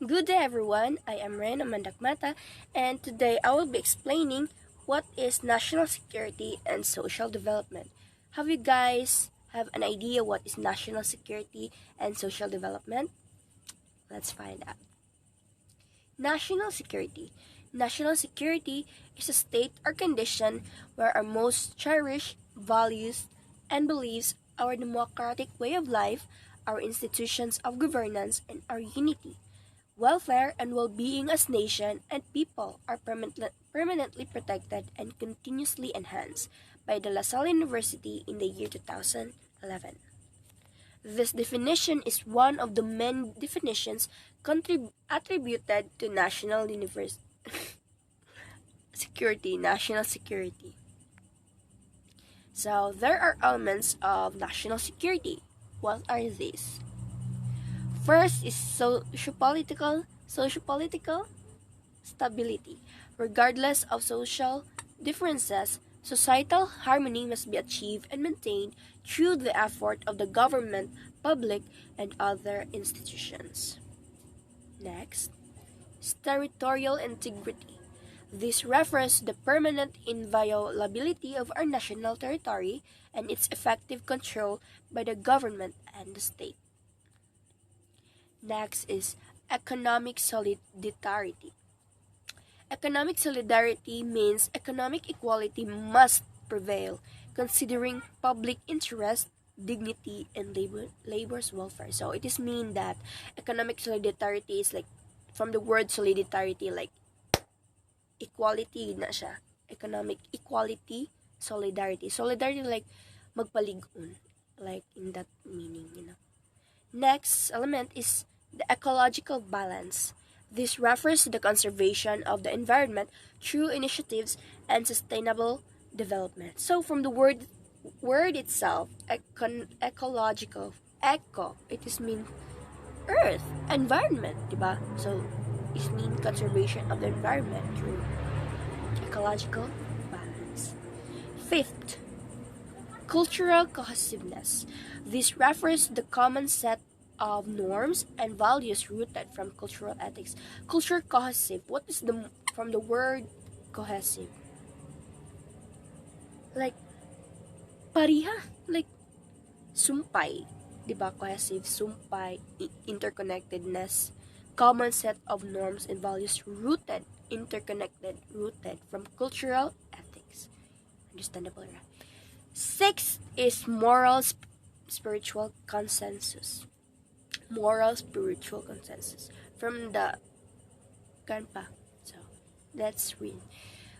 Good day everyone, I am Rhean O, and today I will be explaining what is national security and social development. Have you guys have an idea what is national security and social development? Let's find out. National security. National security is a state or condition where our most cherished values and beliefs, our democratic way of life, our institutions of governance, and our unity, welfare, and well-being as nation and people are permanently protected and continuously enhanced by the La Salle University in the year 2011. This definition is one of the many definitions attributed to national security. So there are elements of national security. What are these? First is sociopolitical stability. Regardless of social differences, societal harmony must be achieved and maintained through the effort of the government, public, and other institutions. Next is territorial integrity. This refers to the permanent inviolability of our national territory and its effective control by the government and the state. Next is economic solidarity. Economic solidarity means economic equality must prevail, considering public interest, dignity, and labor's welfare. So it is mean that economic solidarity is like from the word solidarity, like equality na siya. Economic equality, solidarity. Solidarity like magpalig-on, like in that meaning. Next element is the ecological balance. This refers to the conservation of the environment through initiatives and sustainable development. So from the word itself, ecological, it is mean earth, environment, diba? So it mean conservation of the environment through ecological balance. Fifth, cultural cohesiveness. This refers to the common set of norms and values rooted from cultural ethics. Culture cohesive. What is from the word cohesive? Like pariha, like sumpay, 'di ba? Cohesive, sumpay, interconnectedness, common set of norms and values rooted from cultural ethics. Understandable, right? Sixth is moral spiritual consensus. Moral spiritual consensus from the grandpa. So let's read.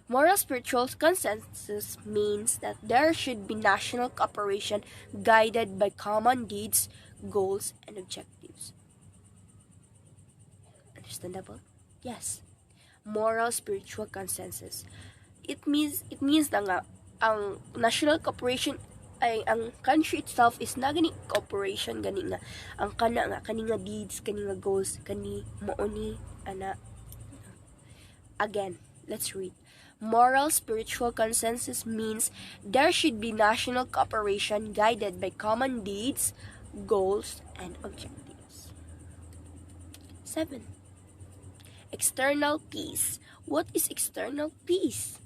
Moral spiritual consensus means that there should be national cooperation guided by common deeds, goals, and objectives. Understandable? Yes. Moral spiritual consensus. It means na nga ang national cooperation ay ang country itself is na gani cooperation gani nga ang kani nga deeds, kani nga goals, kani mauni ana. Again, let's read. Moral spiritual consensus means there should be national cooperation guided by common deeds, goals, and objectives. 7. External peace. What is external peace?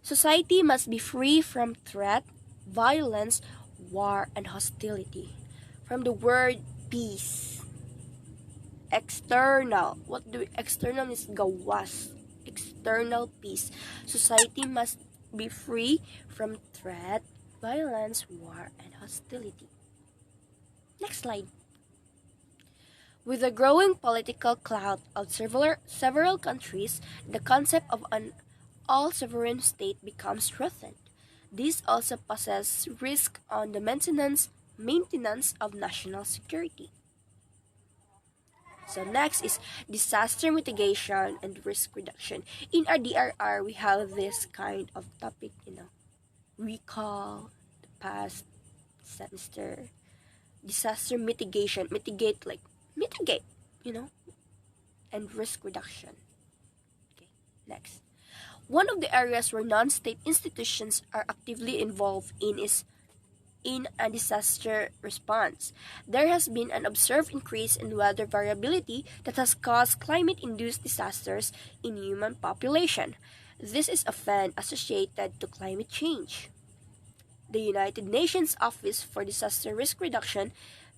Society must be free from threat, violence, war, and hostility. From the word peace. External. External is gawas. External peace. Society must be free from threat, violence, war, and hostility. Next slide. With the growing political clout of several countries, the concept of an all-sovereign state becomes threatened. This also poses risk on the maintenance of national security. So next is disaster mitigation and risk reduction. In our DRR, we have this kind of topic, recall the past semester. Disaster mitigation, mitigate, and risk reduction. Okay, next. One of the areas where non-state institutions are actively involved in is in a disaster response. There has been an observed increase in weather variability that has caused climate-induced disasters in human population. This is often associated to climate change. The United Nations Office for Disaster Risk Reduction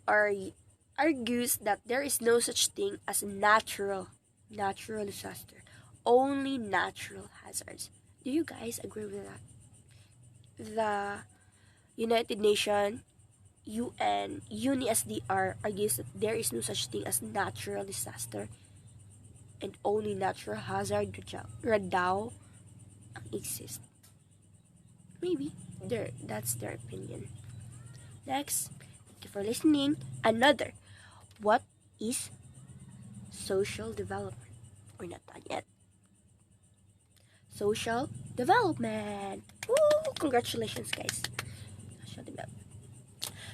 argues that there is no such thing as natural disaster, only natural hazards. Do you guys agree with that? The United Nations, UN, UNSDR argues that there is no such thing as natural disaster and only natural hazard daw ang exist. Maybe that's their opinion. Next, thank you for listening. Another, what is social development? We're not done yet. Social development. Woo! Congratulations, guys. Social development.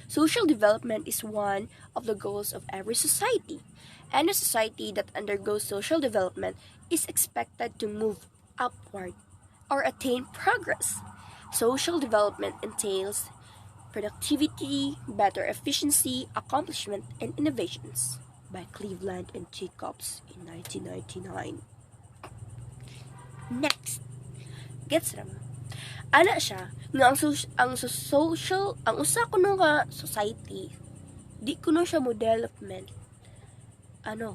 Social development is one of the goals of every society. And a society that undergoes social development is expected to move upward or attain progress. Social development entails productivity, better efficiency, accomplishment, and innovations by Cleveland and Jacobs in 1999. Next, gets ram. Ana siya nga ang usa kuno nga society di kuno siya mo development. Ang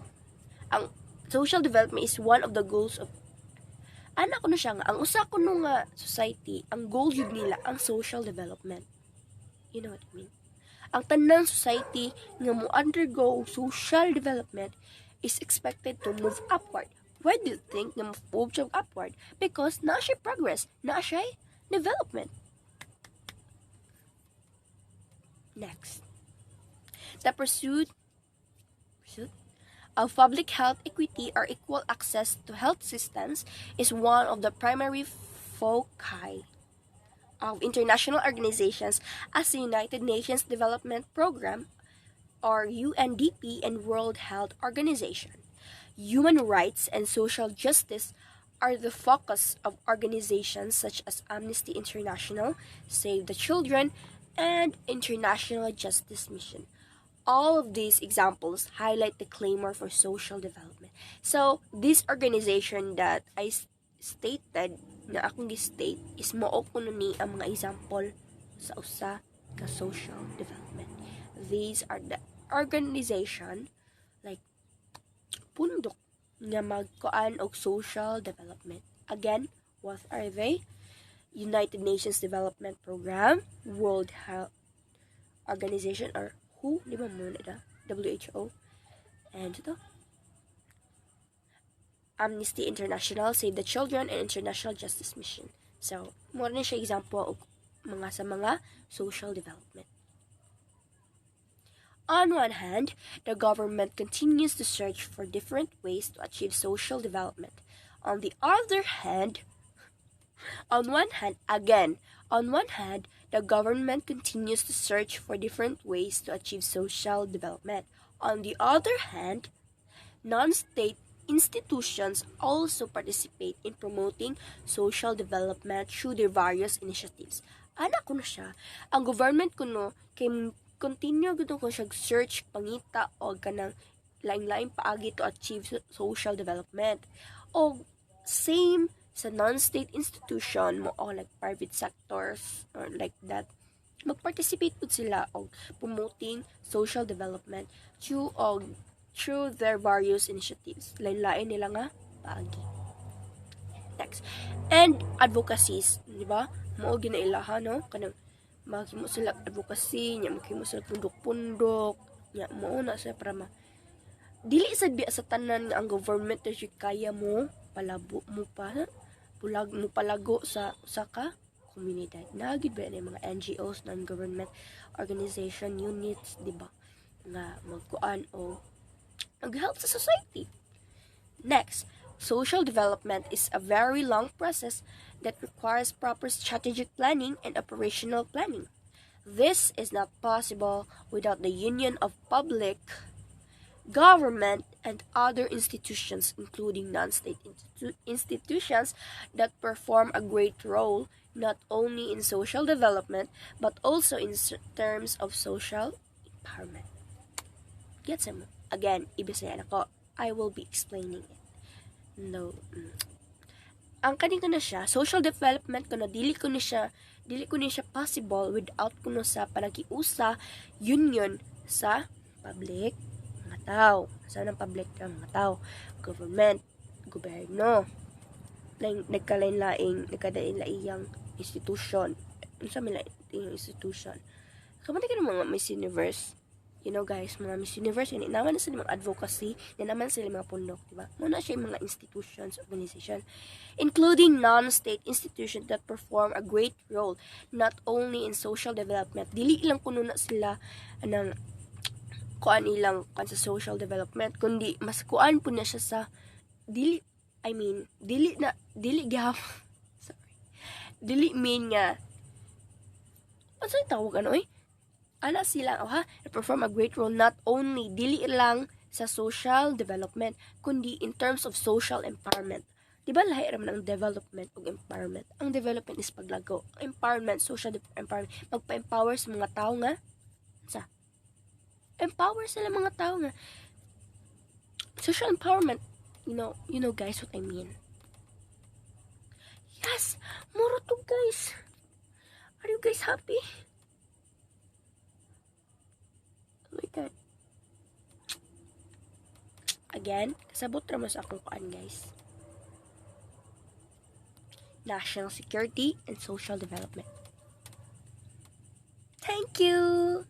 social development is one of the goals of kuno siya nga ang usa kuno nga society, ang goal yun nila ang social development. You know what I mean? Ang tanang society nga mo undergo social development is expected to move upward. Why do you think na move siya upward? Because na siya progress, na siya development. Next, the pursuit of public health equity or equal access to health systems is one of the primary foci of international organizations as the United Nations Development Program or UNDP and World Health Organization. Human rights and social justice are the focus of organizations such as Amnesty International, Save the Children, and International Justice Mission. All of these examples highlight the clamor for social development. So, this organization that I stated na akong gi-state is mao kuno ni ang mga example sa usa ka social development. These are the organization like pundok nga magkuan og social development. Again, what are they? United Nations Development Program, World Health Organization or WHO, di ba mo na WHO, and ito Amnesty International, Save the Children, and International Justice Mission. So, mo na siya example og sa mga social development. On one hand, the government continues to search for different ways to achieve social development. On one hand, the government continues to search for different ways to achieve social development. On the other hand, non-state institutions also participate in promoting social development through their various initiatives. Ana kuno siya, ang government kuno kay continue gud ko siya search pangita o kanang lain-lain paagi to achieve social development. O same sa non-state institution mo o like private sectors or like that, mag-participate po sila og promoting social development through their various initiatives. Lain-lain nila nga paagi. Next, and advocacies, di ba? Mao ginailaha no kanang maghimo sila advocacy, nya maghimo sila pundok-pundok, nya mao na sa para dili sad biya sa tanan nga ang government to kaya mo palabo mo pa mo palago sa usa ka komunidad. Nagid ba ni mga NGOs, non-government organization units, di ba? Nga magkuan o mag-help sa society. Next, social development is a very long process that requires proper strategic planning and operational planning. This is not possible without the union of public, government, and other institutions, including non-state institutions that perform a great role not only in social development but also in terms of social empowerment. Gets mo? Again, ibisayan ako. I will be explaining it. No. Ang kanito na siya, social development ko na dili ko ni siya possible without kuno sa panagiusa union sa public mga tao. Sa ng public ng mga tao, government, gobyerno, nagkadain-laing institution. Ano sa mga institution? Kamata ka ng mga Miss Universe. You know guys, mga Miss Universe, yun, naman na sila mga advocacy, naman sila mga pundok, diba? Muna siya yung mga institutions, organization, including non-state institutions that perform a great role, not only in social development. Dili lang kuno na sila, kuan ilang kan sa social development, kundi mas kuan po na siya sa, dili mean nga, ano sa'yo tawag ana sila perform a great role not only dili lang sa social development kundi in terms of social empowerment. Diba lahi ra man ang development ug empowerment? Ang development is paglago. Empowerment, social empowerment, magpa-empower sa mga tao nga empower sila mga tao nga social empowerment. You know guys what I mean. Yes, moro to guys. Are you guys happy? Oh my God. Again, kasabot ra mo sa akong kuan guys. National security and social development. Thank you.